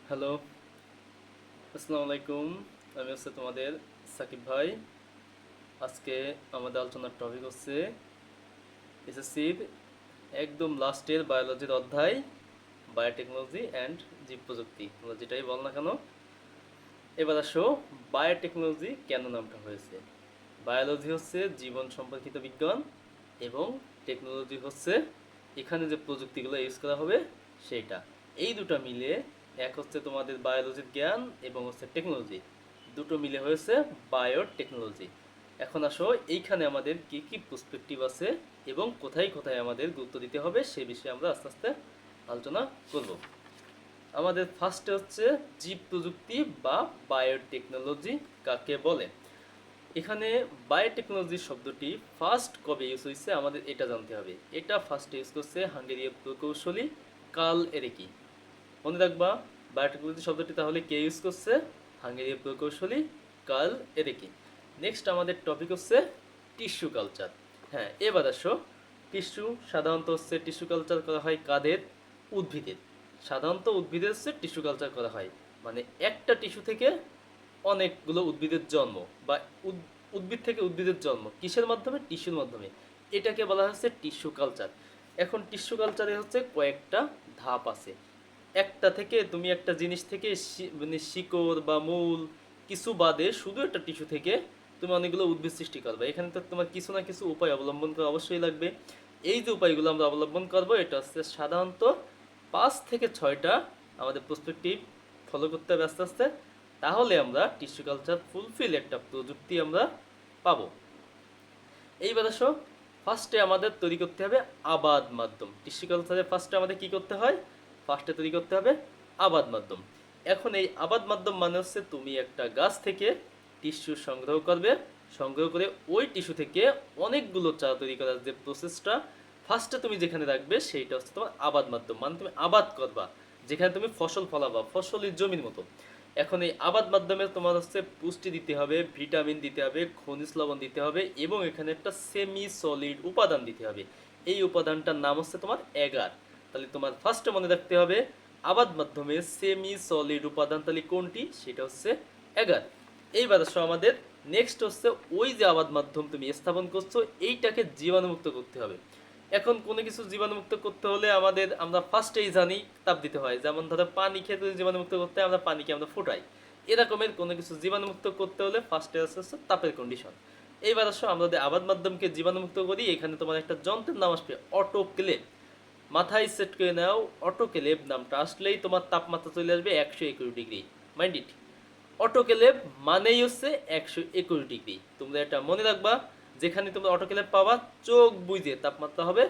Hello, আসসালামু আলাইকুম। আমি হচ্ছে তোমাদের সাকিব ভাই। আজকে আমাদের আলোচনার টপিক হচ্ছে এসএসসির একদম লাস্টের বায়োলজির অধ্যায়, বায়োটেকনোলজি অ্যান্ড জীব প্রযুক্তি, তোমরা যেটাই বল না কেন। এবার আসো, বায়োটেকনোলজি কেন নামটা হয়েছে। বায়োলজি হচ্ছে জীবন সম্পর্কিত বিজ্ঞান এবং টেকনোলজি হচ্ছে এখানে যে প্রযুক্তিগুলো ইউজ করা হবে সেইটা। এই দুটো মিলে এক হচ্ছে তোমাদের বায়োলজির জ্ঞান এবং হচ্ছে টেকনোলজি, দুটো মিলে হয়েছে বায়োটেকনোলজি। এখন আসো, এইখানে আমাদের কি কি পার্সপেক্টিভ আছে এবং কোথায় কোথায় আমাদের গুরুত্ব দিতে হবে সে বিষয়ে আমরা আস্তে আস্তে আলোচনা করব। আমাদের ফার্স্টে হচ্ছে জীব প্রযুক্তি বা বায়োটেকনোলজি কাকে বলে। এখানে বায়োটেকনোলজি শব্দটি ফার্স্ট কবে ইউজ হয়েছে আমাদের এটা জানতে হবে। এটা ফার্স্ট ইউজ করছে হাঙ্গেরীয় প্রকৌশলী কার্ল এরিকি। মনে রাখবা, বায়োটেকনোলজি শব্দটি তাহলে কে ইউজ করছে? হাঙ্গেরীয় প্রকৌশলী কার্ল এরিকি। নেক্সট আমাদের টপিক হচ্ছে টিস্যু কালচার। হ্যাঁ, এবার আসো, টিস্যু সাধারণত হচ্ছে টিস্যু কালচার করা হয় কাদের? উদ্ভিদের। সাধারণত উদ্ভিদের হচ্ছে টিস্যু কালচার করা হয়, মানে একটা টিস্যু থেকে অনেকগুলো উদ্ভিদের জন্ম, বা উদ্ভিদ থেকে উদ্ভিদের জন্ম কিসের মাধ্যমে? টিস্যুর মাধ্যমে। এটাকে বলা হচ্ছে টিস্যু কালচার। এখন টিস্যু কালচারে হচ্ছে কয়েকটা ধাপ আছে। একটা থেকে তুমি একটা জিনিস থেকে মানে শিকড় বা মূল কিছু বাদে শুধু একটা টিস্যু থেকে তুমি অনেকগুলো উদ্ভিদ সৃষ্টি করবে। এখানে তো তোমার কিছু না কিছু উপায় অবলম্বন করা অবশ্যই লাগবে। এই যে উপায়গুলো আমরা অবলম্বন করব, এটা হচ্ছে সাধারণত 5 থেকে 6টা আমাদের পার্সপেক্টিভ ফলো করতে হবে আস্তে আস্তে। তাহলে আমরা টিস্যু কালচার ফুলফিল একটা প্রযুক্তি আমরা পাবো। এইবার আসো, ফার্স্টে আমাদের তৈরি করতে হবে আবাদ মাধ্যম। টিস্যু কালচারে ফার্স্টে আমাদের কি করতে হয়? ফার্স্টে তৈরি করতে হবে আবাদ মাধ্যম। এখন এই আবাদ মাধ্যম মানে হচ্ছে তুমি একটা গাছ থেকে টিস্যু সংগ্রহ করবে, সংগ্রহ করে ওই টিস্যু থেকে অনেকগুলো চারা তৈরি করার যে প্রসেসটা ফার্স্টে তুমি যেখানে রাখবে সেইটা হচ্ছে তোমার আবাদ মাধ্যম। মানে তুমি আবাদ করবা, যেখানে তুমি ফসল ফলাবা, ফসলের জমির মতো। এখন এই আবাদ মাধ্যমে তোমার হচ্ছে পুষ্টি দিতে হবে, ভিটামিন দিতে হবে, খনিজ লবণ দিতে হবে এবং এখানে একটা সেমি সলিড উপাদান দিতে হবে। এই উপাদানটার নাম হচ্ছে তোমার এগার। তাহলে তোমার ফার্স্টে মনে রাখতে হবে আবাদ মাধ্যমে সেমি সলিড উপাদান তাহলে কোনটি? সেটা হচ্ছে এগার। এইবার আসো আমাদের নেক্সট হচ্ছে ওই যে আবাদ মাধ্যম তুমি স্থাপন করছো এইটাকে জীবাণুমুক্ত করতে হবে। এখন কোনো কিছু জীবাণুমুক্ত করতে হলে আমরা ফার্স্টেই জানি তাপ দিতে হয়। যেমন ধরো পানি খেয়ে যদি জীবাণুমুক্ত করতে হয় আমরা পানিকে আমরা ফুটাই। এরকমের কোনো কিছু জীবাণুমুক্ত করতে হলে ফার্স্টে হচ্ছে তাপের কন্ডিশন। এইবার আসো আমরা যদি আবাদ মাধ্যমকে জীবাণুমুক্ত করি, এখানে তোমার একটা যন্ত্রের নাম আসবে অটোক্লেভ। মাথায় সেট করে নাও, অটোক্লেভ নামটা আসলেই তোমার তাপমাত্রা চলে আসবে 121 ডিগ্রি। মাইন্ড ইট, অটোক্লেভ মানেই হচ্ছে 121 ডিগ্রি। তোমরা এটা মনে রাখবা, যেখানে তোমরা অটোক্লেভ পাবা চোখ বুঝে তাপমাত্রা হবে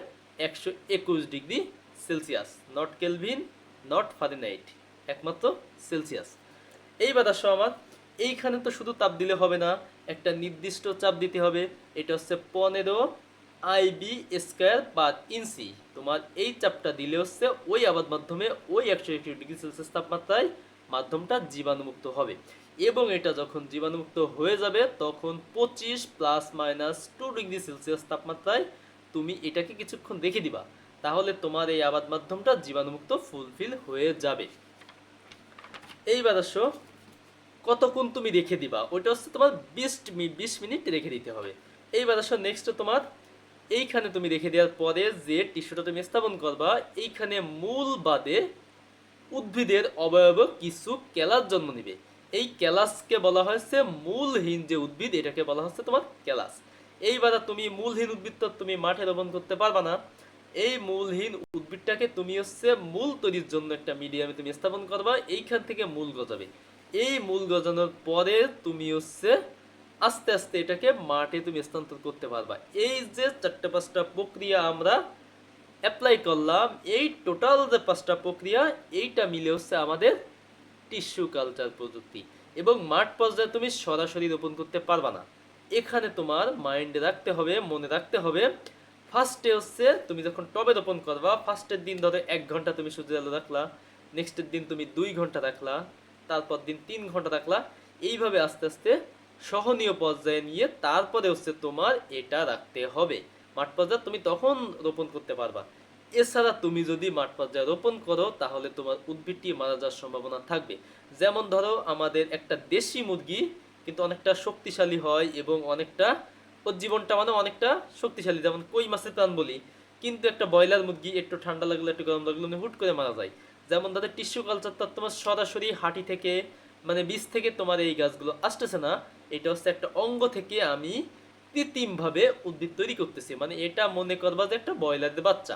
121 degree Celsius, not Kelvin, not Fahrenheit, একমাত্র সেলসিয়াস। এইবার আসো আমার, এইখানে তো শুধু তাপ দিলে হবে না, একটা নির্দিষ্ট চাপ দিতে হবে। এটা হচ্ছে 15 IB² পার ইঞ্চি। তোমার এই চাপটা দিলে হচ্ছে ওই আবাদ মাধ্যমে ওই 121 ডিগ্রি সেলসিয়াস তাপমাত্রায় মাধ্যমটা জীবাণুমুক্ত হবে। এবং এটা যখন জীবাণুমুক্ত হয়ে যাবে তখন 25 ± 2 ডিগ্রি সেলসিয়াস তাপমাত্রায় তুমি এটাকে কিছুক্ষণ রেখে দিবা। তাহলে তোমার এই আবাদ মাধ্যমটা জীবাণুমুক্ত ফুলফিল হয়ে যাবে। এইবার আসো, কতক্ষণ তুমি রেখে দিবা, ওইটা হচ্ছে তোমার 20 মিনিট রেখে দিতে হবে। এইবার আসো নেক্সট তোমার, এইখানে তুমি রেখে দেওয়ার পরে যে টিস্যুটা তুমি স্থাপন করবা, এইখানে মূল বাদে উদ্ভিদের অবয়ব কিছু কেলাস জন্ম নিবে। এই কেলাসকে বলা হয়েছে মূলহীন যে উদ্ভিদ, এটাকে বলা হচ্ছে তোমার কেলাস। এইবার তুমি মূলহীন উদ্ভিদ তো তুমি মাঠে রোপণ করতে পারবা না। এই মূলহীন উদ্ভিদটাকে তুমি হচ্ছে মূল তৈরির জন্য একটা মিডিয়ামে তুমি স্থাপন করবা, এইখান থেকে মূল গজাবে। এই মূল গজানোর পরে তুমি হচ্ছে আস্তে আস্তে এটাকে মাঠে তুমি স্থানান্তর করতে পারবা। এই যে 4-5টা প্রক্রিয়া আমরা অ্যাপ্লাই করলাম, এই টোটাল যে 5টা প্রক্রিয়া এইটা মিলে হচ্ছে আমাদের টিস্যু কালচার প্রযুক্তি। এবং মাঠ পর্যায়ে তুমি সরাসরি রোপণ করতে পারবা না। এখানে তোমার মাইন্ডে রাখতে হবে, মনে রাখতে হবে, ফার্স্টে হচ্ছে তুমি যখন টবে রোপণ করবা, ফার্স্টের দিন ধরো 1 ঘন্টা তুমি সূর্যের আলো রাখলা, নেক্সটের দিন তুমি 2 ঘন্টা রাখলা, তারপর দিন 3 ঘন্টা রাখলা। এইভাবে আস্তে আস্তে সহনীয় পর্যায়ে নিয়ে তারপরে হচ্ছে তোমার এটা রাখতে হবে। মাঠ পর্যায়ে তুমি তখন রোপণ করতে পারবা। এছাড়া তুমি যদি মাঠ পর্যায়ে রোপণ করো তাহলে তোমার উদ্ভিদটি মারা যাওয়ার সম্ভাবনা থাকবে। যেমন ধরো আমাদের একটা দেশি মুরগি কিন্তু অনেকটা শক্তিশালী হয় এবং অনেকটা ওর জীবনটা মানে অনেকটা শক্তিশালী, যেমন কই মাছের প্রাণ বলি। কিন্তু একটা ব্রয়লার মুরগি একটু ঠান্ডা লাগলে একটু গরম লাগলে হুট করে মারা যায়। যেমন তাদের টিস্যু কালচারটা তোমার সরাসরি হাঁটি থেকে মানে বীজ থেকে তোমার এই গাছগুলো আসতেছে না, এটা হচ্ছে একটা অঙ্গ থেকে আমি কৃত্রিমভাবে উদ্ভিদ তৈরি করতেছি। মানে এটা মনে করবা যে একটা ব্রয়লারের বাচ্চা,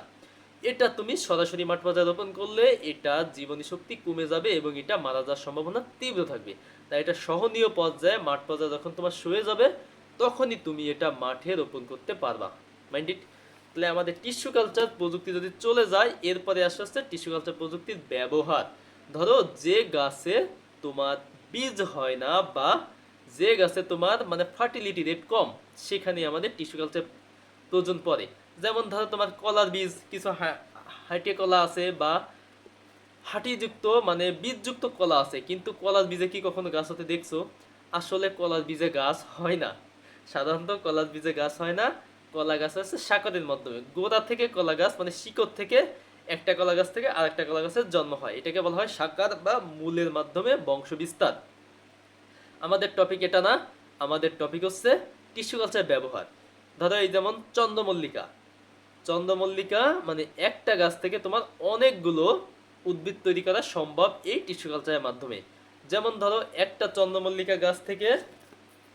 এটা তুমি সরাসরি মাঠ পর্যায়ে রোপণ করলে এটা জীবনী শক্তি কমে যাবে এবং এটা মারা যাওয়ার সম্ভাবনা তীব্র থাকবে। তাই এটা সহনীয় পর্যায়ে মাঠ পর্যায়ে যখন তোমার শুয়ে যাবে তখনই তুমি এটা মাঠে রোপণ করতে পারবা। Mind it. তাহলে আমাদের টিস্যু কালচার প্রযুক্তি যদি চলে যায়, এরপরে আস্তে আস্তে টিস্যু কালচার প্রযুক্তির ব্যবহার। ধরো যে গাছে তোমার বীজ হয় না বা যে গাছে তোমার মানে ফার্টিলিটি রেট কম, সেখানে আমাদের টিস্যু কালচার প্রয়োজন পড়ে। যেমন ধরো তোমার কলার বীজ, কিছু হাইটে কলা আছে বা হাঁটিযুক্ত মানে বীজযুক্ত কলা আছে, কিন্তু কলার বীজে কি কখনো গাছ হতে দেখছো? আসলে কলার বীজে গাছ হয় না। সাধারণত কলার বীজে গাছ হয় না। কলা গাছ আছে শাকরের মাধ্যমে, গোড়া থেকে কলা গাছ মানে শিকড় থেকে একটা কলা গাছ থেকে আরেকটা কলা গাছের জন্ম হয়, এটাকে বলা হয় শাকার বা মূলের মাধ্যমে বংশ বিস্তার। আমাদের টপিক এটা না, আমাদের টপিক হচ্ছে টিস্যু কালচার ব্যবহার। ধরো এই যেমন চন্দ্রমল্লিকা, চন্দ্রমল্লিকা মানে একটা গাছ থেকে তোমার অনেকগুলো উদ্ভিদ তৈরি করা সম্ভব এই টিস্যু কালচারের মাধ্যমে। যেমন ধরো একটা চন্দ্রমল্লিকা গাছ থেকে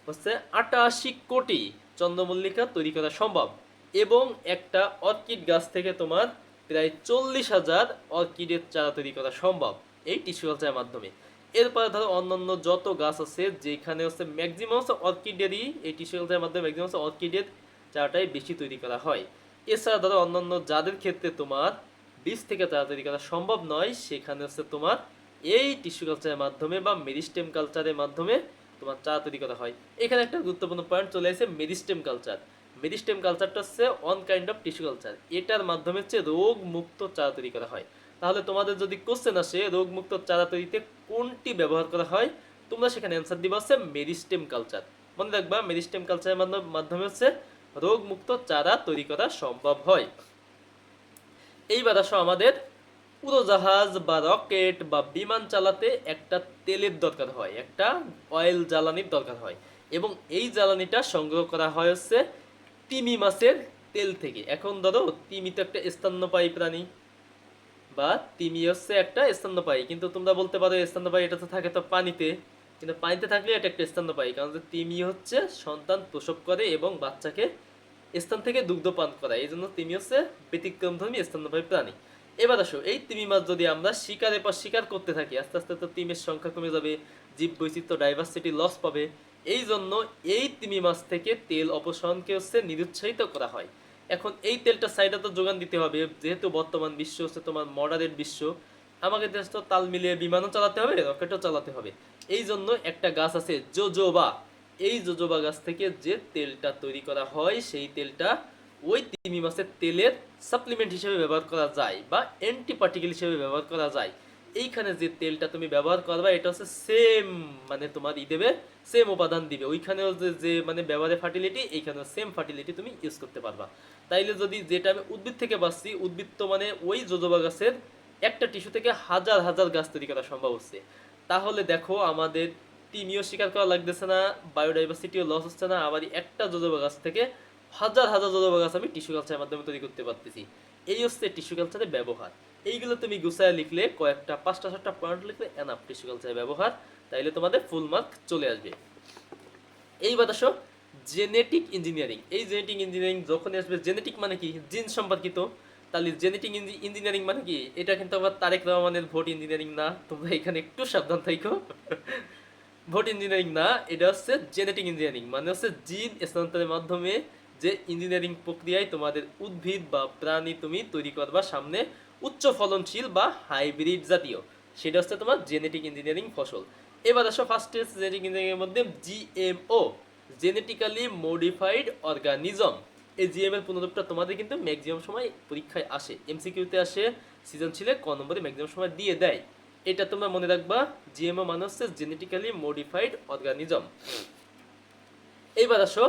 হচ্ছে 88 কোটি চন্দ্রমল্লিকা তৈরি করা সম্ভব, এবং একটা অর্কিড গাছ থেকে তোমার প্রায় 40,000 অর্কিডের চারা তৈরি করা সম্ভব এই টিস্যু কালচারের মাধ্যমে। এরপরে ধরো অন্যান্য যত গাছ আছে যেখানে হচ্ছে ম্যাক্সিমাম হচ্ছে অর্কিডেরই, এই টিস্যু কালচারের মাধ্যমে ম্যাক্সিমাম হচ্ছে অর্কিডের চারাটাই বেশি তৈরি করা হয়। এছাড়া ধরো অন্যান্য যাদের ক্ষেত্রে তোমার বীজ থেকে চারা তৈরি করা সম্ভব নয়, সেখানে হচ্ছে তোমার এই টিস্যু কালচারের মাধ্যমে বা মেরিস্টেম কালচারের মাধ্যমে তোমার চারা তৈরি করা হয়। এখানে একটা গুরুত্বপূর্ণ পয়েন্ট চলে আসে, মেরিস্টেম কালচার। মেরিস্টেম কালচারটা হচ্ছে on kind of tissue culture, এটার মাধ্যমে হচ্ছে রোগ মুক্ত চারা তৈরি করা হয়। তাহলে তোমাদের যদি কোশ্চেন আসে রোগ মুক্ত চারা তৈরিতে কোনটি ব্যবহার করা হয়, তোমরা সেখানে অ্যান্সার দিবা হচ্ছে মেরিস্টেম কালচার। মনে রাখবা মাধ্যমে কালচারের মাধ্যমে হচ্ছে রোগ মুক্ত চারা তৈরি করা সম্ভব হয়। এইবার আসো আমাদের উড়োজাহাজ বা রকেট বা বিমান চালাতে একটা তেলের দরকার হয়, একটা অয়েল জ্বালানির দরকার হয়, এবং এই জ্বালানিটা সংগ্রহ করা হয় হচ্ছে তিমি মাছের তেল থেকে। এখন ধরো তিমি তো একটা স্তন্যপায়ী প্রাণী বা তিমি হচ্ছে একটা স্তন্যপায়ী, কিন্তু তোমরা বলতে পারো স্তন্যপায়ী এটা তো থাকে তো পানিতে, কিন্তু পানিতে থাকলে এটা একটা স্তন্যপায়ী, কারণ যে তিমি হচ্ছে সন্তান প্রসব করে এবং বাচ্চাকে স্তন থেকে দুগ্ধ পান করায়, এই জন্য তিমি হচ্ছে ব্যতিক্রমধর্মী স্তন্যপায়ী প্রাণী। এবার আসো এই তিমি মাছ যদি আমরা শিকারের পর শিকার করতে থাকি, আস্তে আস্তে তো তিমির সংখ্যা কমে যাবে, জীব বৈচিত্র্য ডাইভার্সিটি লস পাবে। এই জন্য এই তিমি মাছ থেকে তেল অপসারণকে হচ্ছে নিরুৎসাহিত করা হয়। এখন এই তেলটা সাইডে তো যোগান দিতে হবে, যেহেতু বর্তমান বিশ্ব হচ্ছে তোমার মডারেট বিশ্ব, আমাকে দেশ তো তাল মিলিয়ে বিমানও চালাতে হবে, রকেটও চালাতে হবে। এই জন্য একটা গাছ আছে জোজোবা, এই জোজোবা গাছ থেকে যে তেলটা তৈরি করা হয় সেই তেলটা ওই তিমি মাছের তেলের সাপ্লিমেন্ট হিসেবে ব্যবহার করা যায় বা অ্যান্টি পার্টিকেল হিসেবে ব্যবহার করা যায়। এইখানে যে তেলটা তুমি ব্যবহার করবা এটা হচ্ছে সেম মানে তোমার দেবে, সেম উপাদান দিবে, ওইখানেও যে যে মানে ব্যবহারের ফার্টিলিটি এইখানেও সেম ফার্টিলিটি তুমি ইউজ করতে পারবা। তাইলে যদি যেটা আমি উদ্ভিদ থেকে পাচ্ছি, উদ্ভিদ তো মানে ওই জোজোবা গাছের একটা টিস্যু থেকে হাজার হাজার গাছ তৈরি করা সম্ভব হচ্ছে। তাহলে দেখো আমাদের তিমিও শিকার করা লাগতেছে না, বায়োডাইভার্সিটিও লস হচ্ছে না, আবার একটা জোজোবা গাছ থেকে হাজার হাজার জোজোবা গাছ আমি টিস্যু কালচারের মাধ্যমে তৈরি করতে পারতেছি। এই হচ্ছে টিস্যু কালচারের ব্যবহার। এইগুলো তুমি গুছায় লিখলে, কয়েকটা 5টা 7টা পয়েন্ট লিখলে এনাফ টিস্যু কালচারের ব্যবহার, তাইলে তোমাদের ফুল মার্ক চলে আসবে। এইবার আসো জেনেটিক ইঞ্জিনিয়ারিং। এই জেনেটিক ইঞ্জিনিয়ারিং যখন আসবে, জেনেটিক মানে কি? জিন সম্পর্কিত। তাহলে জেনেটিক ইঞ্জিনিয়ারিং মানে কি? এটা কিন্তু আবার তারেক রহমানের ভোট ইঞ্জিনিয়ারিং না, তোমরা এখানে একটু সাবধান থাইকো। ভোট ইঞ্জিনিয়ারিং না, এটা হচ্ছে জেনেটিক ইঞ্জিনিয়ারিং, মানে হচ্ছে জিন স্থানান্তরের মাধ্যমে যে ইঞ্জিনিয়ারিং প্রক্রিয়ায় তোমাদের উদ্ভিদ বা প্রাণী তুমি তৈরি করবা সামনে উচ্চ ফলনশীল বা হাইব্রিড জাতীয়, সেটা হচ্ছে তোমার জেনেটিক ইঞ্জিনিয়ারিং ফসল। এবার আসো ফার্স্টে জেনেটিক ইঞ্জিনিয়ারিং এর মধ্যে জিএমও, জেনেটিক্যালি মডিফাইড অর্গানিজম। এই জিএম এর পুনরূপটা তোমাদের কিন্তু ম্যাক্সিমাম সময় পরীক্ষায় আসে, এমসিকিউতে আসে, সৃজনশীলে ক নম্বরে ম্যাক্সিমাম সময় দিয়ে দেয়। এটা তোমরা মনে রাখবা, জিএমও মানে হচ্ছে জেনেটিক্যালি মডিফাইড অর্গানিজম। এইবার আসো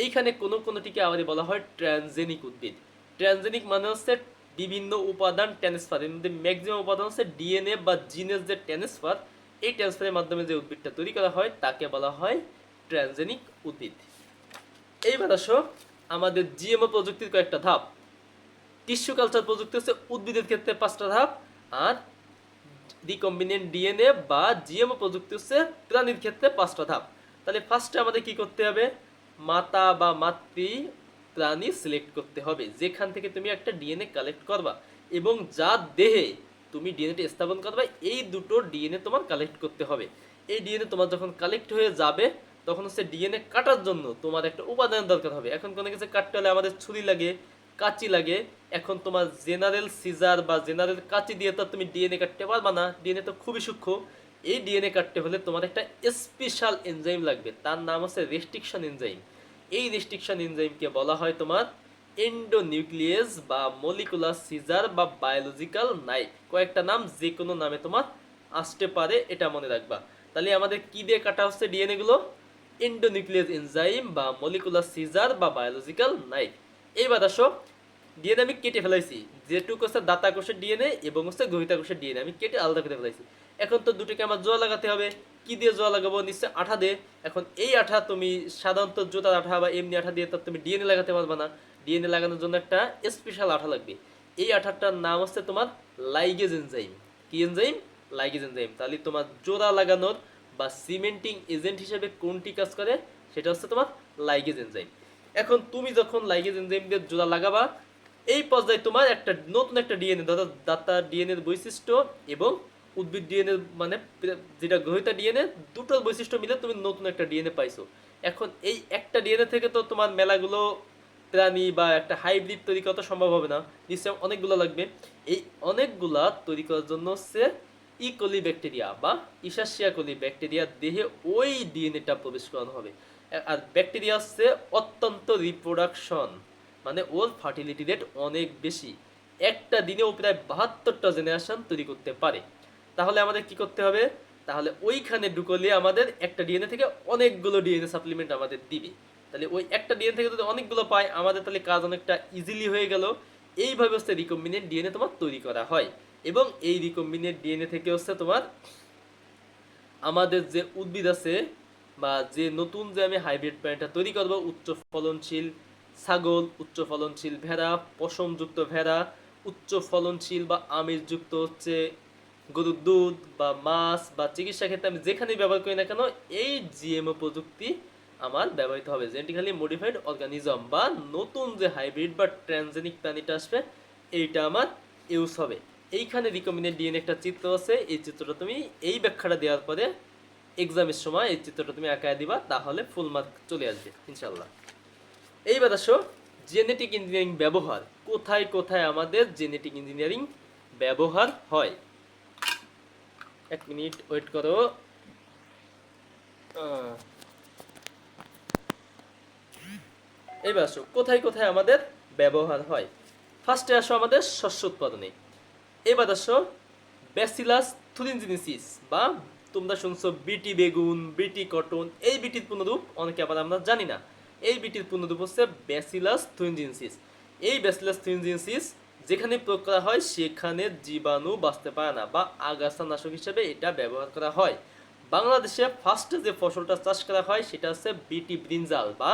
এইখানে কোনোটিকে আবার বলা হয় ট্রান্সজেনিক উদ্ভিদ। ট্রান্সজেনিক মানে হচ্ছে বিভিন্ন উপাদান ট্রান্সফার, এর মধ্যে ম্যাক্সিমাম উপাদান হচ্ছে ডিএনএ বা জিনের যে ট্রান্সফার, এই ট্রান্সফারের মাধ্যমে যে উদ্ভিদটা তৈরি করা হয় তাকে বলা হয় ট্রান্সজেনিক উদ্ভিদ। এইবার আসো আমাদের জিএমও প্রযুক্তির কয়েকটা ধাপ। টিস্যু কালচার প্রযুক্তি হচ্ছে উদ্ভিদের ক্ষেত্রে 5টা ধাপ, আর রিকম্বিনেন্ট ডিএনএ বা জিএমও প্রযুক্তি হচ্ছে প্রাণীর ক্ষেত্রে 5টা ধাপ। তাহলে ফার্স্টে আমাদের কি করতে হবে, মাতা বা মাতৃ প্রাণী সিলেক্ট করতে হবে যেখান থেকে তুমি একটা ডিএনএ কালেক্ট করবা, এবং যার দেহে তুমি ডিএনএটা স্থাপন করবা এই দুটো ডিএনএ তোমার কালেক্ট করতে হবে। এই ডিএনএ তোমার যখন কালেক্ট হয়ে যাবে তখন হচ্ছে ডিএনএ কাটার জন্য তোমার একটা উপাদান দরকার হবে। এখন কোনো কিছু কাটতে হলে আমাদের ছুরি লাগে, কাঁচি লাগে। এখন তোমার জেনারেল সিজার বা জেনারেল কাঁচি দিয়ে তো তুমি ডিএনএ কাটতে পারবা না, ডিএনএ তো খুবই সূক্ষ্ম। এই ডিএনএ কাটতে হলে তোমার একটা স্পেশাল এনজাইম লাগবে, তার নাম হচ্ছে রেস্ট্রিকশন এনজাইম। এই রেস্ট্রিকশন এনজাইমকে বলা হয় তোমার এন্ডোনিউক্লিয়েজ বা মলিকুলার সিজার বা বায়োলজিক্যাল নাইফ। কয়েকটা নাম, যে কোনো নামে তোমার আসতে পারে, এটা মনে রাখবা। তাহলে আমাদের কি দিয়ে কাটা হচ্ছে ডিএনএ গুলো, এন্ডোনিউক্লিয়েজ এনজাইম বা মলিকুলার সিজার বা বায়োলজিক্যাল নাইফ। এইবার আসো ডিএনএ আমি কেটে ফেলাইছি, যেটুকু হচ্ছে দাতা কোষের ডিএনএ এবং হচ্ছে গ্রহিতা কোষের ডিএনএ আমি কেটে আলাদা করে ফেলাইছি। এখন তো দুটোকে আমার জোড়া লাগাতে হবে। কি দিয়ে জোড়া লাগাবো, নিশ্চয় আঠা দিয়ে। এখন এই আঠা তুমি সাধারণত জুতার আঠা বা এমনি আঠা দিয়ে তো তুমি ডিএনএ লাগাতে পারবে না, ডিএনএ লাগানোর জন্য একটা স্পেশাল আঠা লাগবে। এই আঠাটার নাম হচ্ছে তোমার লাইগেজ এনজাইম। কি এনজাইম, লাইগেজ এনজাইম। তাহলে তোমার জোড়া লাগানোর বা সিমেন্টিং এজেন্ট হিসেবে কোনটি কাজ করে, সেটা হচ্ছে তোমার লাইগেজ এনজাইম। এখন তুমি যখন লাইগেজ এনজাইম দিয়ে জোড়া লাগাবা, এই পর্যায়ে তোমার একটা নতুন একটা ডিএনএ, ধরো দাতা ডিএনএর বৈশিষ্ট্য এবং উদ্ভিদ ডিএনএ মানে যেটা গ্রহিতা ডিএনএ, দুটোর বৈশিষ্ট্য মিলে তুমি নতুন একটা ডিএনএ পাইছো। এখন এই একটা ডিএনএ থেকে তো তোমার মেলাগুলো প্রাণী বা একটা হাইব্রিড তৈরি করা সম্ভব হবে না, নিশ্চয় অনেকগুলো লাগবে। এই অনেকগুলা তৈরি করার জন্য হচ্ছে ইকোলি ব্যাকটেরিয়া বা ইসাশিয়া কোলি ব্যাকটেরিয়া দেহে ওই ডিএনএটা প্রবেশ করানো হবে। আর ব্যাকটেরিয়া হচ্ছে অত্যন্ত রিপ্রোডাকশন, মানে ওর ফার্টিলিটি রেট অনেক বেশি, একটা দিনেও প্রায় 72টা জেনারেশন তৈরি করতে পারে। তাহলে আমাদের কি করতে হবে, তাহলে ওইখানে ঢুকলে আমাদের একটা ডিএনএ থেকে অনেকগুলো ডিএনএ সাপ্লিমেন্ট আমাদের দিবে। তাহলে ওই একটা ডিএনএ থেকে যদি অনেকগুলো পাই আমাদের তাহলে কাজ অনেকটা ইজিলি হয়ে গেল। এইভাবে হচ্ছে রিকম্বিনেন্ট ডিএনএ তোমার তৈরি করা হয়, এবং এই রিকম্বিনেন্ট ডিএনএ থেকে হচ্ছে তোমার আমাদের যে উদ্ভিদ আছে বা যে নতুন যে আমি হাইব্রিড প্ল্যান্টটা তৈরি করবো, উচ্চ ফলনশীল ছাগল, উচ্চ ফলনশীল ভেড়া, পশমযুক্ত ভেড়া, উচ্চ ফলনশীল বা আমিষযুক্ত হচ্ছে গরুর দুধ বা মাছ বা চিকিৎসা ক্ষেত্রে আমি যেখানেই ব্যবহার করি না কেন এই জিএমও প্রযুক্তি আমার ব্যবহৃত হবে। জেনেটিক্যালি মডিফাইড অর্গানিজম বা নতুন যে হাইব্রিড বা ট্রান্সজেনিক প্রাণীটা আসবে এইটা আমার ইউজ হবে। এইখানে রিকম্বিনেন্ট ডিএনএ একটা চিত্র আছে, এই চিত্রটা তুমি এই ব্যাখ্যাটা দেওয়ার পরে এক্সামের সময় এই চিত্রটা তুমি আঁকায় দিবা, তাহলে ফুল মার্ক চলে আসবে ইনশাল্লাহ। এইবার আসো জেনেটিক ইঞ্জিনিয়ারিং ব্যবহার, কোথায় কোথায় আমাদের জেনেটিক ইঞ্জিনিয়ারিং ব্যবহার হয়। এক মিনিট ওয়েট করো। এইবার আসো কোথায় কোথায় আমাদের ব্যবহার হয়। ফার্স্টে আসো আমাদের শস্য উৎপাদনে। এবার আসো ব্যাসিলাস থুরিনজিনেসিস বা তোমরা শুনছো বিটি বেগুন, বিটি কটন, এই বিটির পূর্ণরূপ অনেকে আবার আমরা জানি না। এই বিটির পূর্ণরূপ হচ্ছে ব্যাসিলাস থুরিনজিনেসিস। এই ব্যাসিলাস থুরিনজিনেসিস যেখানে প্রয়োগ করা হয় সেখানে জীবাণু বাঁচতে পারে না বা আগাছা নাশক হিসেবে এটা ব্যবহার করা হয়। বাংলাদেশে ফার্স্টে যে ফসলটা চাষ করা হয় সেটা হচ্ছে বিটি ব্রিনজাল বা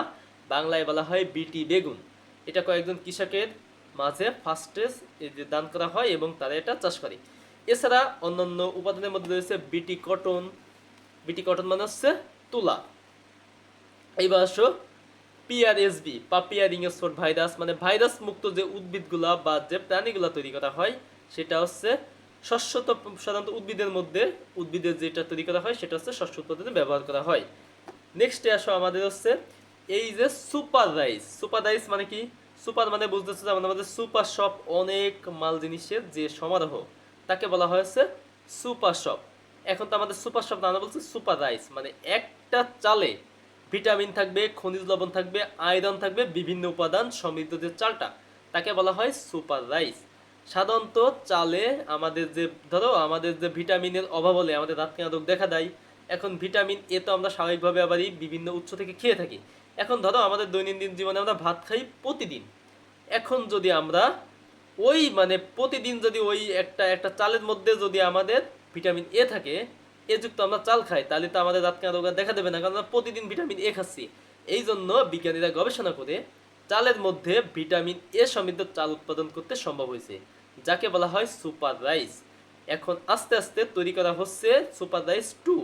বাংলায় বলা হয় বিটি বেগুন। এটা কয়েকজন কৃষকের মাঝে ফার্স্টে দান করা হয় এবং তারা এটা চাষ করে। এছাড়া অন্যান্য উপাদানের মধ্যে রয়েছে বিটি কটন। বিটি কটন মানে হচ্ছে তুলা। এইবার আসো পিআরএসবি পাপিয়া রিংস্পট ভাইরাস, মানে ভাইরাস মুক্ত যে উদ্ভিদগুলা বা যে প্রাণীগুলা তৈরি করা হয় সেটা হচ্ছে শস্য। তো সাধারণত উদ্ভিদের মধ্যে উদ্ভিদের যেটা তৈরি করা হয় সেটা হচ্ছে শস্য উৎপাদনে ব্যবহার করা হয়। নেক্সটে আসো আমাদের হচ্ছে এই যে সুপার রাইস। সুপার রাইস মানে কি, সুপার মানে বুঝতেছে যে আমাদের সুপার শপ, অনেক মাল জিনিসের যে সমারোহ তাকে বলা হয়েছে সুপার শপ। এখন তো আমাদের সুপার শপ না বলছে সুপার রাইস, মানে একটা চালে ভিটামিন থাকবে, খনিজ লবণ থাকবে, আয়রন থাকবে, বিভিন্ন উপাদান সমৃদ্ধ যে চালটা তাকে বলা হয় সুপার রাইস। সাধারণত চালে আমাদের যে ধরো আমাদের যে ভিটামিনের অভাব হলে আমাদের রাতকানা রোগ দেখা দেয়। এখন ভিটামিন এ তো আমরা স্বাভাবিকভাবে আবারই বিভিন্ন উৎস থেকে খেয়ে থাকি। এখন ধরো আমাদের দৈনন্দিন জীবনে আমরা ভাত খাই প্রতিদিন। এখন যদি আমরা ওই মানে প্রতিদিন যদি ওই একটা একটা চালের মধ্যে যদি আমাদের ভিটামিন এ থাকে, এ যুক্ত আমরা চাল খাই, তাহলে তো আমাদের রাতকানা রোগ আর দেখা দেবে না, কারণ আমরা প্রতিদিন ভিটামিন এ খাচ্ছি। এই জন্য বিজ্ঞানীরা গবেষণা করে চালের মধ্যে ভিটামিন এ সমৃদ্ধ চাল উৎপাদন করতে সম্ভব হয়েছে, যাকে বলা হয় সুপার রাইস। এখন আস্তে আস্তে তৈরি করা হচ্ছে সুপার রাইস 2,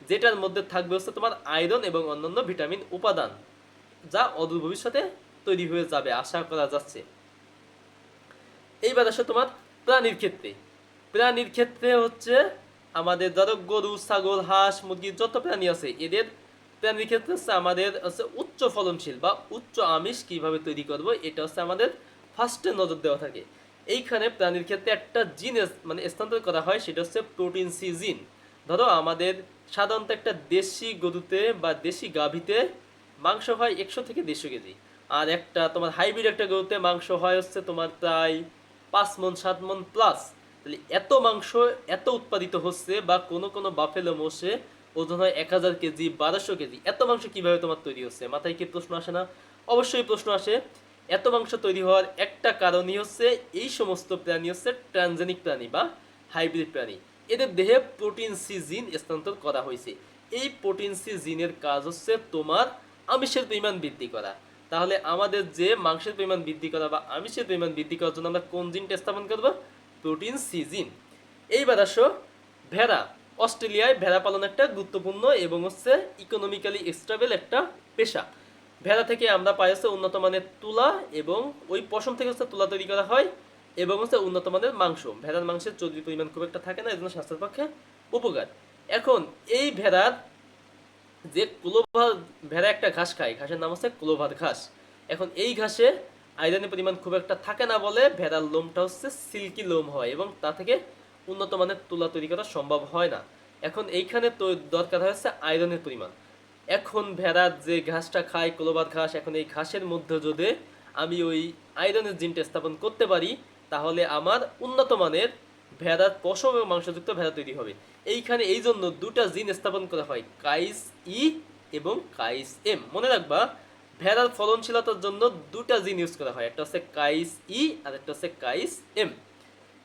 যেটার মধ্যে থাকবে হচ্ছে তোমার আয়রন এবং অন্যান্য ভিটামিন উপাদান, যা অদূর ভবিষ্যতে তৈরি হয়ে যাবে আশা করা যাচ্ছে। এইবার আসো তোমার প্রাণীর ক্ষেত্রে। প্রাণীর ক্ষেত্রে হচ্ছে আমাদের ধরো গরু, ছাগল, হাঁস, মুরগি যত প্রাণী আছে, এদের প্রাণীর ক্ষেত্রে হচ্ছে আমাদের হচ্ছে উচ্চ ফলনশীল বা উচ্চ আমিষ কিভাবে তৈরি করব, এটা হচ্ছে আমাদের ফার্স্টে নজর দেওয়া থাকে। এইখানে প্রাণীর ক্ষেত্রে একটা জিন মানে স্থানান্তর করা হয়, সেটা হচ্ছে প্রোটিন সি জিন। ধরো আমাদের সাধারণত একটা দেশি গরুতে বা দেশি গাভীতে মাংস হয় 100 থেকে 150 কেজি, আর একটা তোমার হাইব্রিড একটা গরুতে মাংস হয় হচ্ছে তোমার প্রায় 5 মণ 7 মণ প্লাস। তাহলে এত মাংস এত উৎপাদিত হচ্ছে, বা কোনো কোনো বাফেলো মোষে ওজন হয় 1000 কেজি, 1200 কেজি। এত মাংস কিভাবে তোমার তৈরি হচ্ছে, মাথায় কি প্রশ্ন আসে না? অবশ্যই প্রশ্ন আসে। এত মাংস তৈরি হওয়ার একটা কারণই হচ্ছে এই সমস্ত প্রাণী হচ্ছে ট্রানজেনিক প্রাণী বা হাইব্রিড প্রাণী। এদের দেহে প্রোটিন সি জিন স্থানান্তর করা হয়েছে। এই প্রোটিন সি জিনের কাজ হচ্ছে তোমার আমিষের পরিমাণ বৃদ্ধি করা। তাহলে আমাদের যে মাংসের পরিমাণ বৃদ্ধি করা বা আমিষের পরিমাণ বৃদ্ধি করার জন্য আমরা কোন জিনটা স্থাপন করব? প্রোটিন সি জিন। এইবার আসো ভেড়া। অস্ট্রেলিয়ায় ভেড়া পালন একটা গুরুত্বপূর্ণ এবং হচ্ছে ইকোনমিক্যালি স্টেবল একটা পেশা। ভেড়া থেকে আমরা পাই হচ্ছে উন্নত মানের তুলা, এবং ওই পশম থেকে হচ্ছে তুলা তৈরি করা হয়, এবং হচ্ছে উন্নত মানের মাংস। ভেড়ার মাংসের চর্বির পরিমাণ খুব একটা থাকে না, এই জন্য স্বাস্থ্যের পক্ষে উপকার। এখন এই ভেড়ার যে ক্লোভার, ভেড়া একটা ঘাস খায়, ঘাসের নাম হচ্ছে ক্লোভার ঘাস। এখন এই ঘাসে আয়রনের পরিমাণ খুব একটা থাকে না বলে ভেড়ার লোমটা হচ্ছে সিল্কি লোম হয়, এবং তা থেকে উন্নত মানের তুলা তৈরি করা সম্ভব হয় না। এখন এইখানে তো দরকার হচ্ছে আয়রনের পরিমাণ। এখন ভেড়ার যে ঘাসটা খায় ক্লোভার ঘাস, এখন এই ঘাসের মধ্যে যদি আমি ওই আয়রনের জিনটা স্থাপন করতে পারি, তাহলে আমার উন্নত মানের ভেড়ার পশম এবং মাংসযুক্ত ভেড়া তৈরি হবে। এইখানে এই জন্য দুটা জিন স্থাপন করা হয়, কাইস ই এবং কাইস এম। মনে রাখবা, ভেড়ার ফলনশীলতার জন্য দুটা জিন ইউজ করা হয়, একটা হচ্ছে কাইস ই আর একটা হচ্ছে কাইস এম।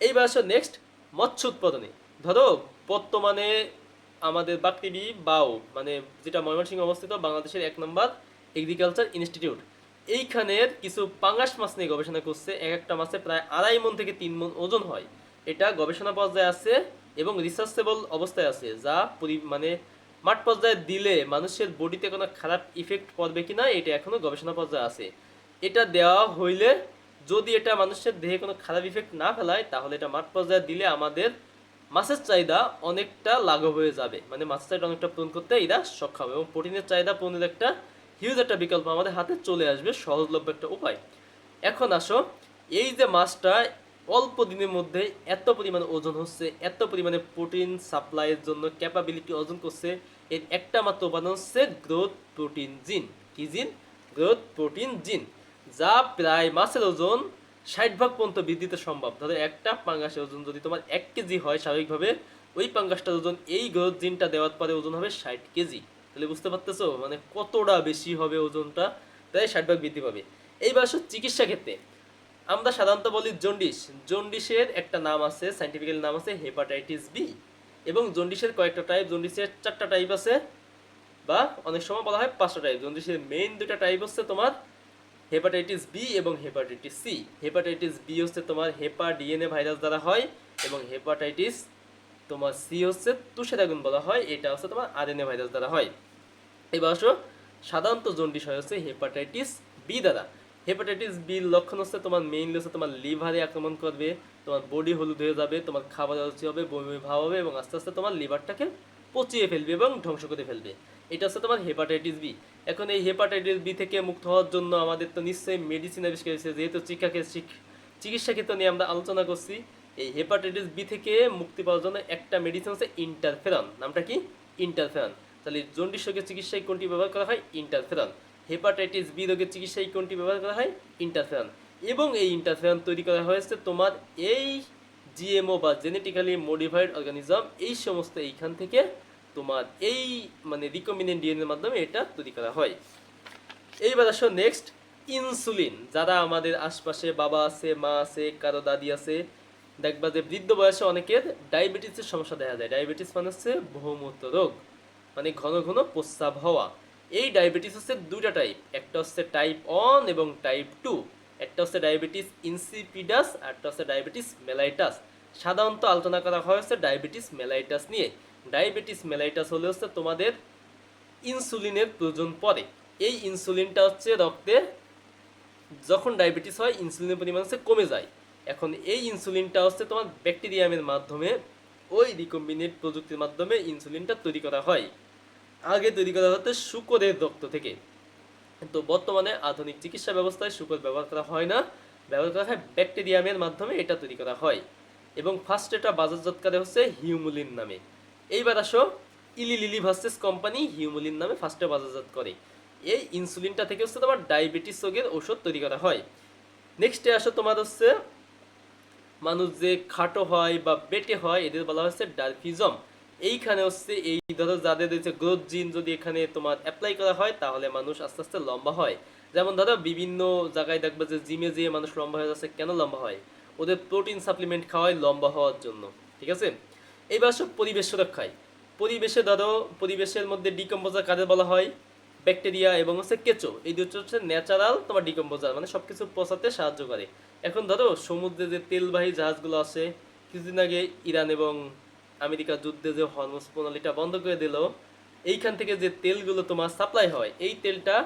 এইবার আসো নেক্সট মৎস্য উৎপাদনে। ধরো বর্তমানে আমাদের বাকটিবি বাও, মানে যেটা ময়মনসিংহ অবস্থিত, বাংলাদেশের 1 নম্বর এগ্রিকালচার ইনস্টিটিউট, এইখানের কিছু পাঙ্গাস মাছ নিয়ে গবেষণা করছে। এক একটা মাছে প্রায় 2.5 মণ থেকে 3 মণ ওজন হয়। এটা গবেষণা পর্যায়ে আছে এবং রিসার্চেবল অবস্থায় আছে, যা মানে মাঠ পর্যায়ে দিলে মানুষের বডিতে কোনো খারাপ ইফেক্ট পড়বে কিনা এটা এখনো গবেষণা পর্যায়ে আছে। এটা দেওয়া হইলে যদি এটা মানুষের দেহে কোনো খারাপ ইফেক্ট না ফেলায়, তাহলে এটা মাঠ পর্যায়ে দিলে আমাদের মাছের চাহিদা অনেকটা লাঘব হয়ে যাবে, মানে মাছের চাহিদা অনেকটা পূরণ করতে এরা সক্ষম, এবং প্রোটিনের চাহিদা পূরণের একটা হিউজ একটা বিকল্প আমাদের হাতে চলে আসবে, সহজলভ্য একটা উপায়। এখন আসো, এই যে মাছটা অল্প দিনের মধ্যে এত পরিমাণে ওজন হচ্ছে, এত পরিমাণে প্রোটিন সাপ্লাইয়ের জন্য ক্যাপাবিলিটি অর্জন করছে, এর একটা মাত্র উপাদান হচ্ছে গ্রোথ প্রোটিন জিন। কি জিন? গ্রোথ প্রোটিন জিন, যা প্রায় মাছের ওজন 60 ভাগ পর্যন্ত বৃদ্ধিতে সম্ভব। ধরো একটা পাঙ্গাসের ওজন যদি তোমার 1 কেজি হয় স্বাভাবিকভাবে, ওই পাঙ্গাসটার ওজন এই গ্রোথ জিনটা দেওয়ার পরে ওজন হবে 60 কেজি। তাহলে বুঝতে পারতেছো মানে কতটা বেশি হবে ওজনটা, প্রায় 60 ভাগ বৃদ্ধি পাবে। এইবার আসো চিকিৎসা ক্ষেত্রে। আমরা সাধারণত বলি জন্ডিস। জন্ডিসের একটা নাম আছে, সাইন্টিফিক্যাল নাম আছে হেপাটাইটিস বি, এবং জন্ডিসের কয়েকটা টাইপ, জন্ডিসের 4টা টাইপ আছে, বা অনেক সময় বলা হয় 5টা টাইপ। জন্ডিসের মেইন 2টা টাইপ হচ্ছে তোমার হেপাটাইটিস বি এবং হেপাটাইটিস সি। হেপাটাইটিস বি হচ্ছে তোমার হেপা ডিএনএ ভাইরাস দ্বারা হয়, এবং হেপাটাইটিস তোমার সি হচ্ছে তুষের আগুন বলা হয়, এটা হচ্ছে তোমার আরএনএ ভাইরাস দ্বারা হয়। এবার আসো, সাধারণত জন্ডিস হয় হচ্ছে হেপাটাইটিস বি দ্বারা। হেপাটাইটিস বির লক্ষণ হচ্ছে তোমার মেইনলি হচ্ছে তোমার লিভারে আক্রমণ করবে, তোমার বডি হলুদ হয়ে যাবে, তোমার খাবার অরুচি হবে, বমি ভাব হবে, এবং আস্তে আস্তে তোমার লিভারটাকে পচিয়ে ফেলবে এবং ধ্বংস করে ফেলবে। এটা হচ্ছে তোমার হেপাটাইটিস বি। এখন এই হেপাটাইটিস বি থেকে মুক্ত হওয়ার জন্য আমাদের তো নিশ্চয়ই মেডিসিন আবিষ্কার হয়েছে, যেহেতু চিকিৎসা ক্ষেত্র নিয়ে আমরা আলোচনা করছি। এই হেপাটাইটিস বি থেকে মুক্তি পাওয়ার জন্য একটা মেডিসিন হচ্ছে ইন্টারফেরন। নামটা কি? ইন্টারফেরন। তাহলে জন্ডিস রোগের চিকিৎসায় কোনটি ব্যবহার করা হয়? ইন্টারফেরন। হেপাটাইটিস বি রোগের চিকিৎসায় কোনটি ব্যবহার করা হয়? ইন্টারফেরন। এবং এই ইন্টারফেরন তৈরি করা হয়েছে তোমার এই জিএমও বা জেনেটিক্যালি মডিফাইড অর্গানিজম, এই সমস্ত এইখান থেকে তোমার এই মানে রিকম্বিনেন্ট ডিএনএর মাধ্যমে এটা তৈরি করা হয়। এইবার আসো নেক্সট ইনসুলিন, যারা আমাদের আশপাশে বাবা আছে, মা আছে, কারো দাদি আছে, দেখবা যে বৃদ্ধ বয়সে অনেকের ডায়াবেটিসের সমস্যা দেখা যায়। ডায়াবেটিস মানে হচ্ছে বহুমূত্র রোগ, মানে ঘন ঘন প্রস্রাব হওয়া। এই ডায়াবেটিস হচ্ছে দুইটা টাইপ, একটা হচ্ছে টাইপ 1 এবং টাইপ 2। একটা হচ্ছে ডায়াবেটিস ইনসিপিডাস আর একটা হচ্ছে ডায়াবেটিস মেলাইটাস। সাধারণত আলোচনা করা হয় হচ্ছে ডায়াবেটিস মেলাইটাস নিয়ে। ডায়াবেটিস মেলাইটাস হলে হচ্ছে তোমাদের ইনসুলিনের প্রয়োজন পড়ে। এই ইনসুলিনটা হচ্ছে রক্তে, যখন ডায়াবেটিস হয় ইনসুলিনের পরিমাণ হচ্ছে কমে যায়। এখন এই ইনসুলিনটা হচ্ছে তোমার ব্যাকটেরিয়ামের মাধ্যমে, ওই রিকম্বিনেট প্রযুক্তির মাধ্যমে ইনসুলিনটা তৈরি করা হয়। আগে তৈরি করা হতো শূকরের রক্ত থেকে, কিন্তু বর্তমানে আধুনিক চিকিৎসা ব্যবস্থায় শূকর ব্যবহার করা হয় না, ব্যবহার করা হয় ব্যাকটেরিয়ামের মাধ্যমে এটা তৈরি করা হয়। এবং ফার্স্ট এটা বাজারজাতকারী হচ্ছে হিউমুলিন নামে। এইবার আসো, ইলি লিলি ভার্সেস কোম্পানি হিউমুলিন নামে ফার্স্টে বাজারজাত করে। এই ইনসুলিনটা থেকে হচ্ছে তোমার ডায়াবেটিস রোগের ওষুধ তৈরি করা হয়। নেক্সটে আসো তোমার হচ্ছে মানুষ যে খাটো হয় বা বেটে হয় এদের বলা হচ্ছে ডারফিজম। এইখানে হচ্ছে এই ধরো যাদের হচ্ছে গ্রোথ জিন যদি এখানে তোমার অ্যাপ্লাই করা হয় তাহলে মানুষ আস্তে আস্তে লম্বা হয়। যেমন ধরো বিভিন্ন জায়গায় দেখবে যে জিমে যেয়ে মানুষ লম্বা হয়ে যাচ্ছে, কেন লম্বা হয়? ওদের প্রোটিন সাপ্লিমেন্ট খাওয়ায় লম্বা হওয়ার জন্য। ঠিক আছে, এইবার সব পরিবেশ সুরক্ষায়। পরিবেশে ধরো, পরিবেশের মধ্যে ডিকম্পোজার কাদের বলা হয়? ব্যাকটেরিয়া এবং হচ্ছে কেঁচো। এই দুটো হচ্ছে ন্যাচারাল তোমার ডিকম্পোজার, মানে সবকিছু পচাতে সাহায্য করে। এখন ধরো সমুদ্রে যে তেলবাহী জাহাজগুলো আছে, কিছুদিন আগে ইরান এবং আমেরিকার যুদ্ধে যে হরমুজ প্রণালীটা বন্ধ করে দিল, এইখান থেকে যে তেলগুলো তোমার সাপ্লাই হয়, এই তেলটা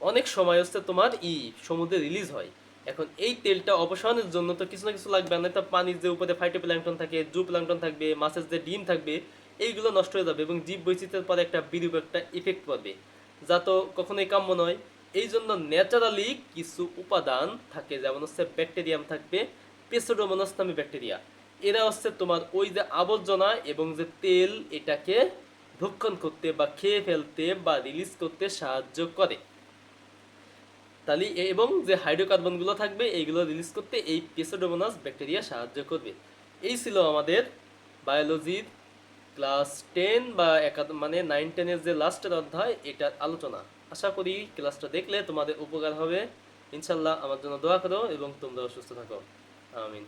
অনেক সময় হচ্ছে তোমার সমুদ্রে রিলিজ হয়। এখন এই তেলটা অপসারণের জন্য তো কিছু না কিছু লাগবে, না তো পানির যে উপরে ফাইটোপ্ল্যাঙ্কটন থাকে, জু প্ল্যাঙ্কটন থাকবে, মাছের যে ডিম থাকবে, এইগুলো নষ্ট হয়ে যাবে এবং জীব বৈচিত্র্যের পরে একটা বিরূপ একটা ইফেক্ট পড়বে, যা তো কখনোই কাম্য নয়। এই জন্য ন্যাচারালি কিছু উপাদান থাকে, যেমন হচ্ছে ব্যাকটেরিয়াম থাকবে, পেসোডোমোনাস নামে ব্যাকটেরিয়া। এরা হচ্ছে তোমার ওই যে আবর্জনা এবং যে তেল, এটাকে ভক্ষণ করতে বা খেয়ে ফেলতে বা রিলিজ করতে সাহায্য করে। তাহলে এবং যে হাইড্রোকার্বনগুলো থাকবে এইগুলো রিলিজ করতে এই পেসোডোমোনাস ব্যাকটেরিয়া সাহায্য করবে। এই ছিল আমাদের বায়োলজির ক্লাস 10 বা মানে 9-10-এর যে লাস্টের অধ্যায়, এটার আলোচনা। আশা করি ক্লাসটা দেখলে তোমাদের উপকার হবে। ইনশাল্লাহ আমার জন্য দোয়া করো এবং তোমরাও সুস্থ থাকো। আমিন।